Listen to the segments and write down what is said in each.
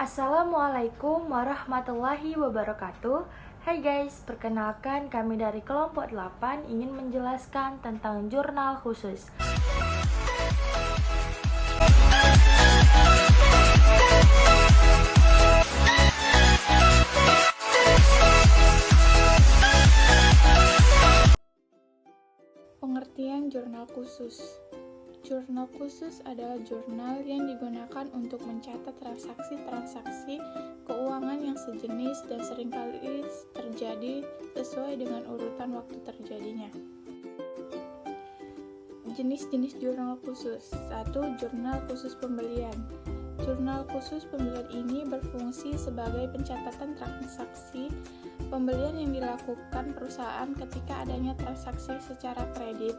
Assalamualaikum warahmatullahi wabarakatuh. Hai guys, perkenalkan kami dari kelompok 8 ingin menjelaskan tentang jurnal khusus. Pengertian jurnal khusus. Jurnal khusus adalah jurnal yang digunakan untuk mencatat transaksi-transaksi keuangan yang sejenis dan seringkali terjadi sesuai dengan urutan waktu terjadinya. Jenis-jenis jurnal khusus. 1. Jurnal khusus pembelian. Jurnal khusus pembelian ini berfungsi sebagai pencatatan transaksi pembelian yang dilakukan perusahaan ketika adanya transaksi secara kredit.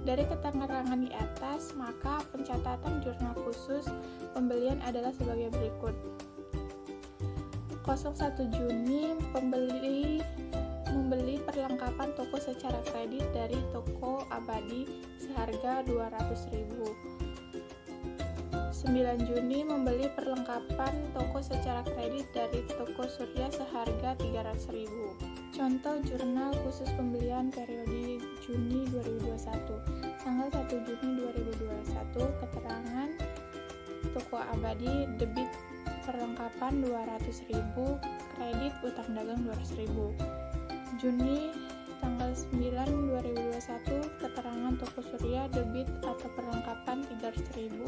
Dari keterangan di atas, maka pencatatan jurnal khusus pembelian adalah sebagai berikut. 01 Juni, pembeli membeli perlengkapan toko secara kredit dari toko Abadi seharga 200.000. 9 Juni, membeli perlengkapan toko secara kredit dari toko Surya seharga 300.000. Contoh jurnal khusus pembelian periode Juni 2021. Tanggal 1 Juni 2021, keterangan toko Abadi, debit perlengkapan 200.000, kredit utang dagang 200.000. Juni tanggal 9 2021, keterangan toko Surya, debit atau perlengkapan 300.000,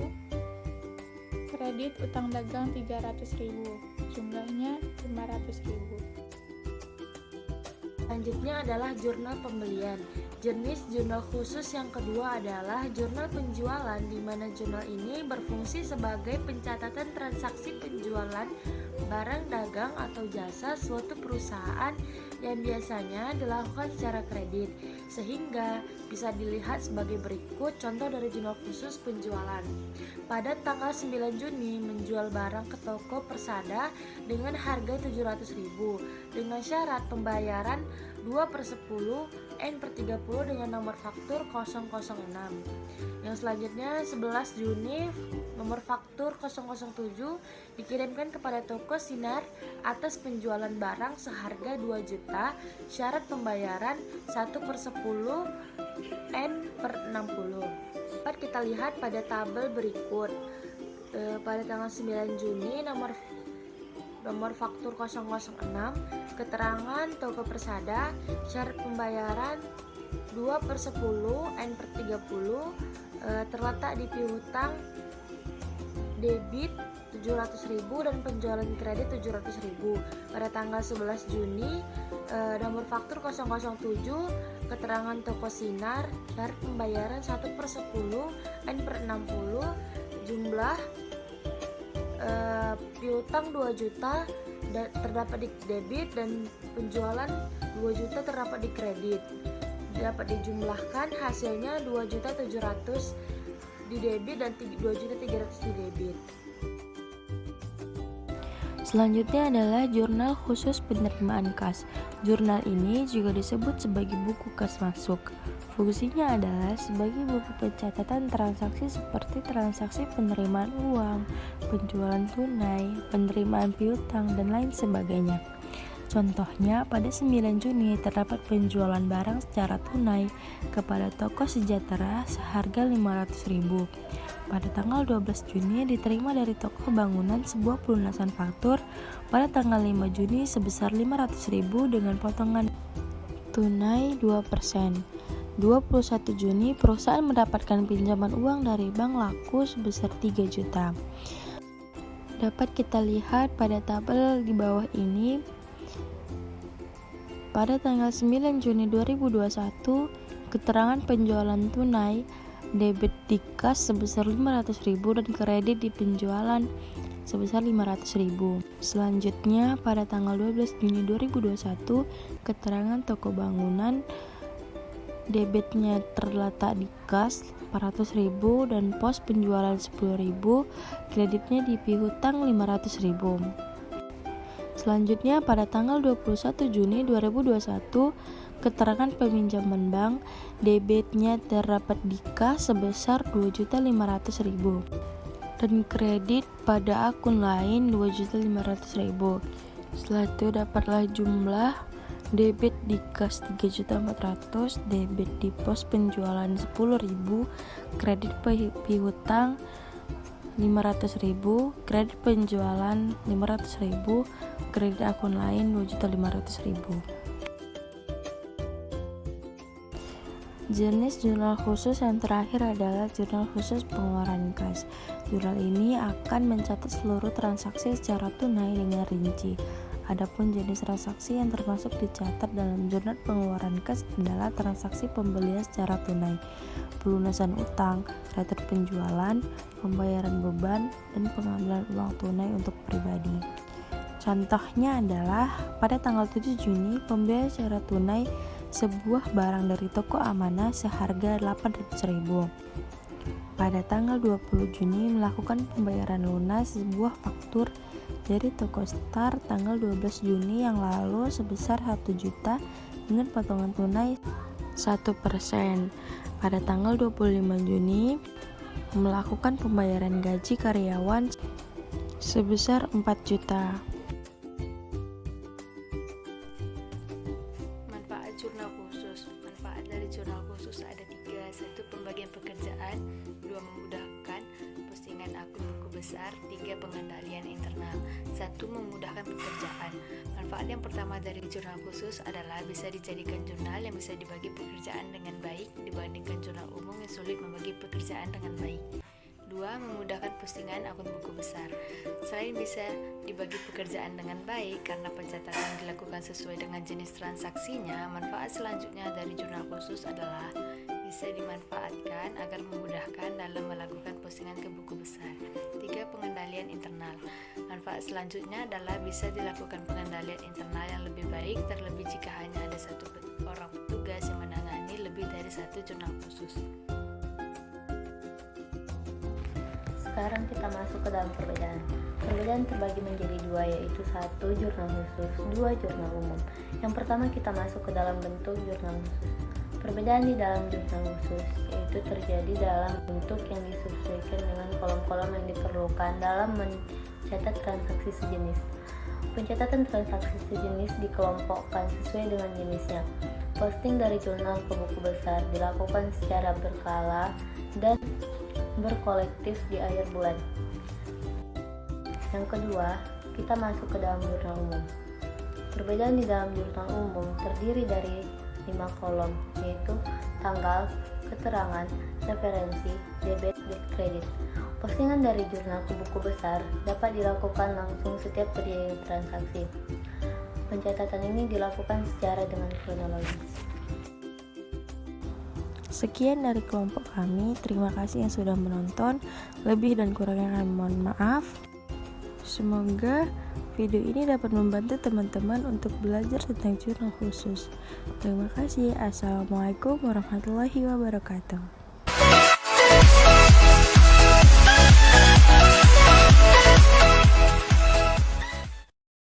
kredit utang dagang 300.000, jumlahnya 500.000. Selanjutnya adalah jurnal pembelian. Jenis jurnal khusus yang kedua adalah jurnal penjualan, di mana jurnal ini berfungsi sebagai pencatatan transaksi penjualan barang dagang atau jasa suatu perusahaan yang biasanya dilakukan secara kredit, sehingga bisa dilihat sebagai berikut contoh dari jurnal khusus penjualan. Pada tanggal 9 Juni menjual barang ke toko Persada dengan harga 700.000 dengan syarat pembayaran 2/10 N/30 dengan nomor faktur 006. Yang selanjutnya 11 Juni nomor faktur 007 dikirimkan kepada toko Sinar atas penjualan barang seharga 2 juta, syarat pembayaran 1/10 N/60. Dapat kita lihat pada tabel berikut. Pada tanggal 9 Juni nomor faktur 006, keterangan toko Persada, syarat pembayaran 2/10 N/30, terletak di piutang debit 700.000 dan penjualan kredit 700.000. Pada tanggal 11 Juni nomor faktur 007, keterangan toko Sinar, syarat pembayaran 1/10 N/60, jumlah piutang 2 juta terdapat di debit dan penjualan 2 juta terdapat di kredit. Dapat dijumlahkan hasilnya 2.700.000 di debit dan 2.300.000 di debit. Selanjutnya adalah jurnal khusus penerimaan kas. Jurnal ini juga disebut sebagai buku kas masuk. Fungsinya adalah sebagai buku pencatatan transaksi seperti transaksi penerimaan uang, penjualan tunai, penerimaan piutang, dan lain sebagainya. Contohnya, pada 9 Juni terdapat penjualan barang secara tunai kepada toko Sejahtera seharga 500.000. Pada tanggal 12 Juni diterima dari toko bangunan sebuah pelunasan faktur pada tanggal 5 Juni sebesar 500.000 dengan potongan tunai 2%. 21 Juni perusahaan mendapatkan pinjaman uang dari bank laku sebesar 3 juta. Dapat kita lihat pada tabel di bawah ini. Pada tanggal 9 Juni 2021, keterangan penjualan tunai, debit di kas sebesar 500.000 dan kredit di penjualan sebesar 500.000. Selanjutnya pada tanggal 12 Juni 2021, keterangan toko bangunan, debitnya terletak di kas 400.000 dan pos penjualan 10.000, kreditnya di piutang 500.000. Selanjutnya pada tanggal 21 Juni 2021, keterangan peminjaman bank, debitnya terdapat di kas sebesar 2.500.000. dan kredit pada akun lain 2.500.000. Setelah itu dapatlah jumlah debit di kas 3.400.000, debit di pos penjualan 10.000, kredit piutang 500.000, kredit penjualan 500.000, kredit akun lain 2.500.000. Jenis jurnal khusus yang terakhir adalah jurnal khusus pengeluaran kas. Jurnal ini akan mencatat seluruh transaksi secara tunai dengan rinci. Adapun jenis transaksi yang termasuk dicatat dalam jurnal pengeluaran kas adalah transaksi pembelian secara tunai, pelunasan utang, retur penjualan, pembayaran beban, dan pengambilan uang tunai untuk pribadi. Contohnya adalah pada tanggal 7 Juni pembelian secara tunai sebuah barang dari toko Amanah seharga 800.000. Pada tanggal 20 Juni melakukan pembayaran lunas sebuah faktur dari toko Star tanggal 12 Juni yang lalu sebesar 1 juta dengan potongan tunai 1%. Pada tanggal 25 Juni melakukan pembayaran gaji karyawan sebesar 4 juta. Manfaat jurnal khusus. Manfaat dari jurnal khusus ada 3. 1. Pembagian pekerjaan. 2. Memudahkan postingan akun buku besar. 3. Pengendalian internal. 1. Memudahkan pekerjaan. Manfaat yang pertama dari jurnal khusus adalah bisa dijadikan jurnal yang bisa dibagi pekerjaan dengan baik dibandingkan jurnal umum yang sulit membagi pekerjaan dengan baik. 2. Memudahkan postingan akun buku besar. Selain bisa dibagi pekerjaan dengan baik karena pencatatan dilakukan sesuai dengan jenis transaksinya, manfaat selanjutnya dari jurnal khusus adalah bisa dimanfaatkan agar memudahkan dalam melakukan postingan ke buku besar. 3. Pengendalian internal. Manfaat selanjutnya adalah bisa dilakukan pengendalian internal yang lebih baik, terlebih jika hanya ada satu orang petugas yang menangani lebih dari satu jurnal khusus. Sekarang kita masuk ke dalam perbedaan. Perbedaan terbagi menjadi 2, yaitu 1. Jurnal khusus, 2. Jurnal umum. Yang pertama kita masuk ke dalam bentuk jurnal khusus. Perbedaan di dalam jurnal khusus yaitu terjadi dalam bentuk yang disesuaikan dengan kolom-kolom yang diperlukan dalam mencatat transaksi sejenis. Pencatatan transaksi sejenis dikelompokkan sesuai dengan jenisnya. Posting dari jurnal ke buku besar dilakukan secara berkala dan berkolektif di akhir bulan. Yang kedua, kita masuk ke dalam jurnal umum. Perbedaan di dalam jurnal umum terdiri dari 5 kolom, yaitu tanggal, keterangan, referensi, debit, dan kredit. Postingan dari jurnal ke buku besar dapat dilakukan langsung setiap terjadi transaksi. Pencatatan ini dilakukan secara dengan kronologis. Sekian dari kelompok kami, terima kasih yang sudah menonton. Lebih dan kurangnya kami mohon maaf. Semoga video ini dapat membantu teman-teman untuk belajar tentang jurnal khusus. Terima kasih. Assalamualaikum warahmatullahi wabarakatuh.